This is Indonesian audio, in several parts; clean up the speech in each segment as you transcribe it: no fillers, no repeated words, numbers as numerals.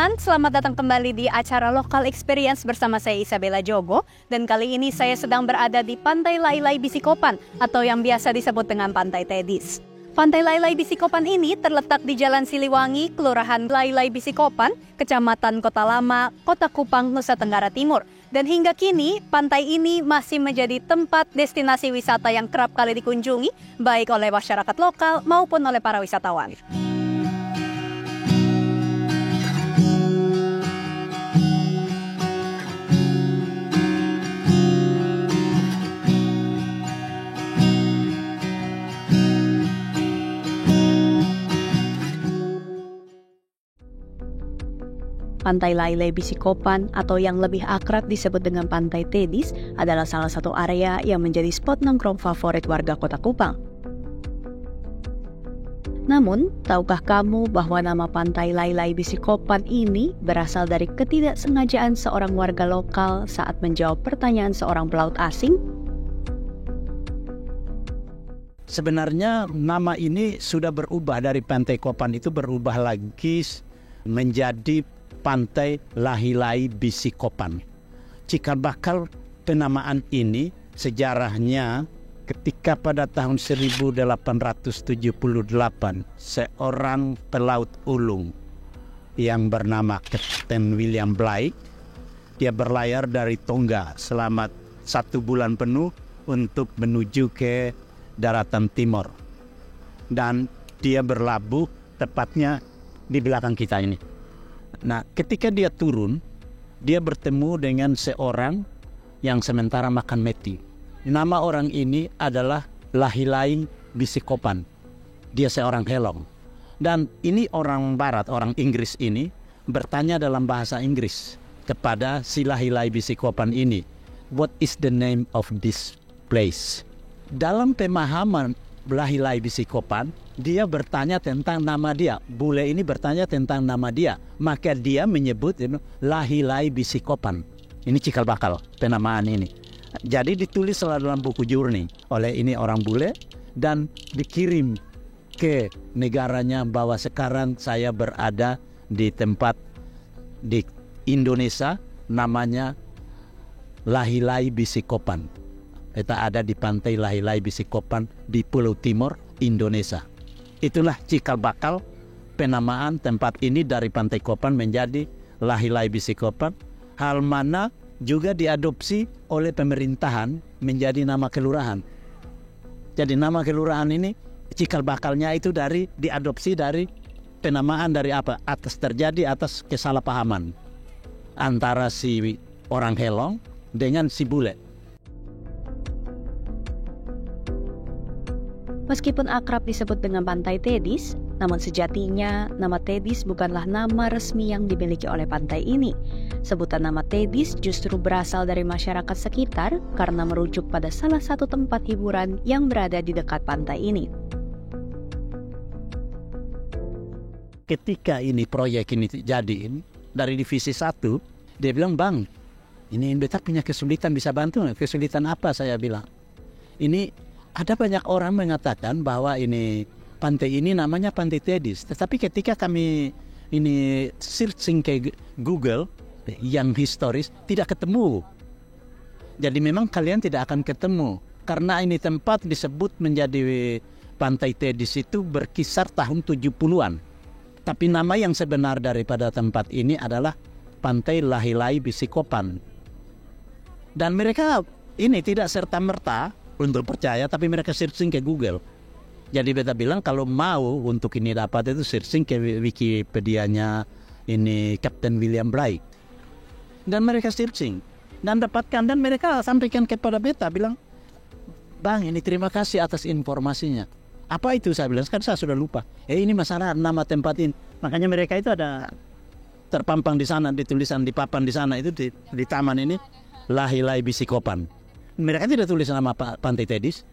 teman-teman, selamat datang kembali di acara Local Experience bersama saya Isabella Jogo. Dan kali ini saya sedang berada di Pantai Lailai Bisikopan atau yang biasa disebut dengan Pantai Tedis. Pantai Lailai Bisikopan ini terletak di Jalan Siliwangi, Kelurahan Lailai Bisikopan, Kecamatan Kota Lama, Kota Kupang, Nusa Tenggara Timur. Dan hingga kini, pantai ini masih menjadi tempat destinasi wisata yang kerap kali dikunjungi, baik oleh masyarakat lokal maupun oleh para wisatawan. Pantai Lailai Bisikopan atau yang lebih akrab disebut dengan Pantai Tedis adalah salah satu area yang menjadi spot nongkrong favorit warga Kota Kupang. Namun, tahukah kamu bahwa nama Pantai Lailai Bisikopan ini berasal dari ketidaksengajaan seorang warga lokal saat menjawab pertanyaan seorang pelaut asing? Sebenarnya nama ini sudah berubah dari Pantai Kopan itu berubah lagi menjadi Pantai Lailai Bisikopan. Cikal bakal penamaan ini sejarahnya ketika pada tahun 1878 seorang pelaut ulung yang bernama Kapten William Bligh, dia berlayar dari Tonga selama 1 bulan penuh untuk menuju ke daratan timur, dan dia berlabuh tepatnya di belakang kita ini. Nah, ketika dia turun, dia bertemu dengan seorang yang sementara makan meti. Nama orang ini adalah Lailai Bisikopan. Dia seorang helong. Dan ini orang barat, orang Inggris ini, bertanya dalam bahasa Inggris kepada si Lailai Bisikopan ini, "What is the name of this place?" Dalam pemahaman Lailai Bisikopan, dia bertanya tentang nama dia. Bule ini bertanya tentang nama dia. Maka dia menyebut Lailai Bisikopan. Ini cikal bakal penamaan ini. Jadi ditulis dalam buku journey oleh ini orang bule dan dikirim ke negaranya bahwa sekarang saya berada di tempat di Indonesia namanya Lailai Bisikopan. Kita ada di Pantai Lailai Bisikopan di Pulau Timur, Indonesia. Itulah cikal bakal penamaan tempat ini dari Pantai Kopan menjadi Lailai Bisikopan. Hal mana juga diadopsi oleh pemerintahan menjadi nama kelurahan. Jadi nama kelurahan ini cikal bakalnya itu diadopsi dari penamaan dari apa? Atas kesalahpahaman antara si orang helong dengan si bule. Meskipun akrab disebut dengan Pantai Tedis, namun sejatinya nama Tedis bukanlah nama resmi yang dimiliki oleh pantai ini. Sebutan nama Tedis justru berasal dari masyarakat sekitar karena merujuk pada salah satu tempat hiburan yang berada di dekat pantai ini. Ketika ini proyek ini jadi dari divisi 1, dia bilang, "Bang, ini beta punya kesulitan, bisa bantu nggak?" "Kesulitan apa?" saya bilang. "Ini ada banyak orang mengatakan bahwa ini pantai ini namanya Pantai Tedis. Tetapi ketika kami ini searching ke Google yang historis tidak ketemu. Jadi memang kalian tidak akan ketemu. Karena ini tempat disebut menjadi Pantai Tedis itu berkisar tahun 70-an. Tapi nama yang sebenar daripada tempat ini adalah Pantai Lailai Bisikopan. Dan mereka ini tidak serta-merta untuk percaya, tapi mereka searching ke Google. Jadi beta bilang kalau mau untuk ini dapat itu searching ke Wikipedia-nya ini Kapten William Bligh. Dan mereka searching dan dapatkan, dan mereka sampaikan kepada beta bilang, "Bang, ini terima kasih atas informasinya." "Apa itu?" saya bilang, "Kan saya sudah lupa." Ini masalah nama tempat ini." Makanya mereka itu ada terpampang di sana, ditulisan di papan di sana itu di taman ini Lailai Bisikopan. Mereka tidak tulis nama Pantai Tedis,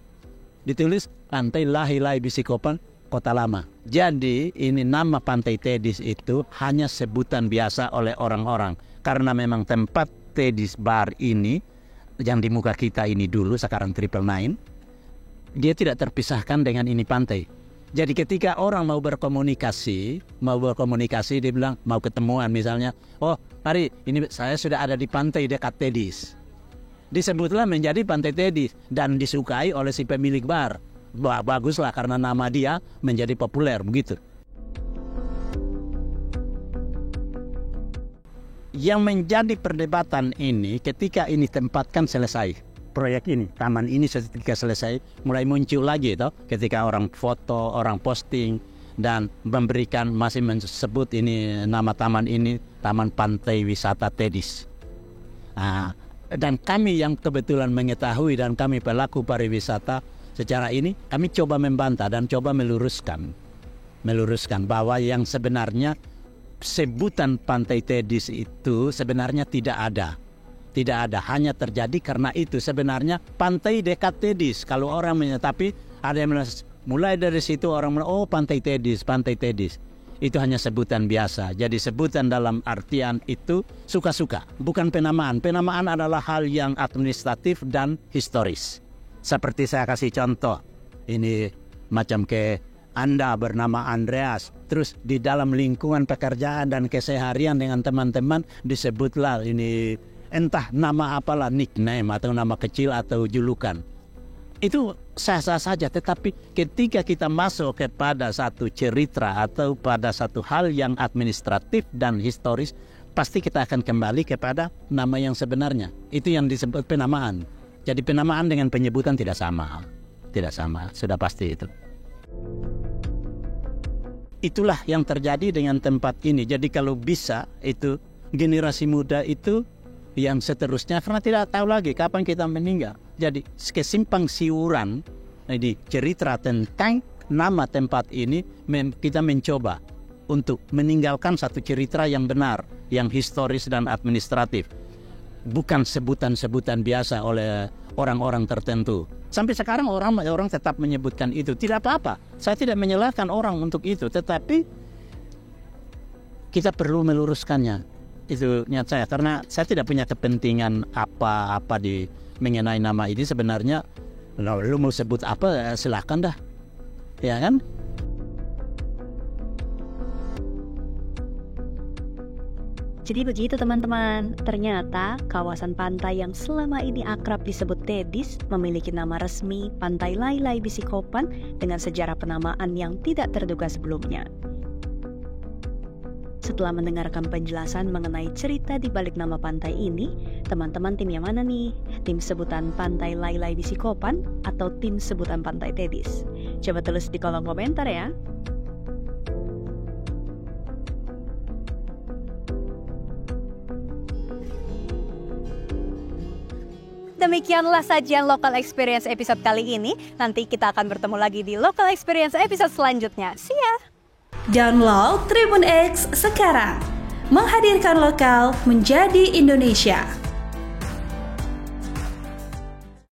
ditulis Pantai Lailai Bisikopan, Kota Lama. Jadi ini nama Pantai Tedis itu hanya sebutan biasa oleh orang-orang. Karena memang tempat Tedis Bar ini, yang di muka kita ini dulu, sekarang 999, dia tidak terpisahkan dengan ini pantai. Jadi ketika orang mau berkomunikasi dia bilang mau ketemuan misalnya, oh mari ini saya sudah ada di pantai dekat Tedis. Disebutlah menjadi Pantai Tedis dan disukai oleh si pemilik bar. Baguslah karena nama dia menjadi populer begitu. Yang menjadi perdebatan ini ketika ini tempat kan selesai. Proyek ini, taman ini ketika selesai mulai muncul lagi toh, ketika orang foto, orang posting dan memberikan masih menyebut ini nama taman ini Taman Pantai Wisata Tedis. Dan kami yang kebetulan mengetahui dan kami pelaku pariwisata secara ini kami coba membantah dan coba meluruskan bahwa yang sebenarnya sebutan Pantai Tedis itu sebenarnya tidak ada, hanya terjadi karena itu sebenarnya pantai dekat Tedis. Kalau orang tapi ada yang mulai dari situ orang oh Pantai Tedis. Itu hanya sebutan biasa. Jadi sebutan dalam artian itu suka-suka, bukan penamaan. Penamaan adalah hal yang administratif dan historis. Seperti saya kasih contoh, ini macam ke Anda bernama Andreas, terus di dalam lingkungan pekerjaan dan keseharian dengan teman-teman disebutlah ini entah nama apalah, nickname atau nama kecil atau julukan. Itu sah-sah saja, tetapi ketika kita masuk kepada satu cerita atau pada satu hal yang administratif dan historis, pasti kita akan kembali kepada nama yang sebenarnya. Itu yang disebut penamaan. Jadi penamaan dengan penyebutan tidak sama, sudah pasti itu. Itulah yang terjadi dengan tempat ini. Jadi kalau bisa itu generasi muda itu yang seterusnya karena tidak tahu lagi kapan kita meninggal. Jadi kesimpang siuran di cerita tentang nama tempat ini kita mencoba untuk meninggalkan satu cerita yang benar, yang historis dan administratif. Bukan sebutan-sebutan biasa oleh orang-orang tertentu. Sampai sekarang orang tetap menyebutkan itu. Tidak apa-apa. Saya tidak menyalahkan orang untuk itu, tetapi kita perlu meluruskannya. Itu niat saya, karena saya tidak punya kepentingan apa-apa mengenai nama ini. Sebenarnya lu mau sebut apa silakan dah, ya kan? Jadi begitu teman-teman, ternyata kawasan pantai yang selama ini akrab disebut Tedis memiliki nama resmi Pantai Lailai Bisikopan dengan sejarah penamaan yang tidak terduga sebelumnya. Setelah mendengarkan penjelasan mengenai cerita di balik nama pantai ini, teman-teman tim yang mana nih? Tim sebutan Pantai Lailai Bisikopan atau tim sebutan Pantai Tedis? Coba tulis di kolom komentar ya. Demikianlah sajian Local Experience episode kali ini. Nanti kita akan bertemu lagi di Local Experience episode selanjutnya. See ya! Download Tribun X sekarang. Menghadirkan lokal menjadi Indonesia.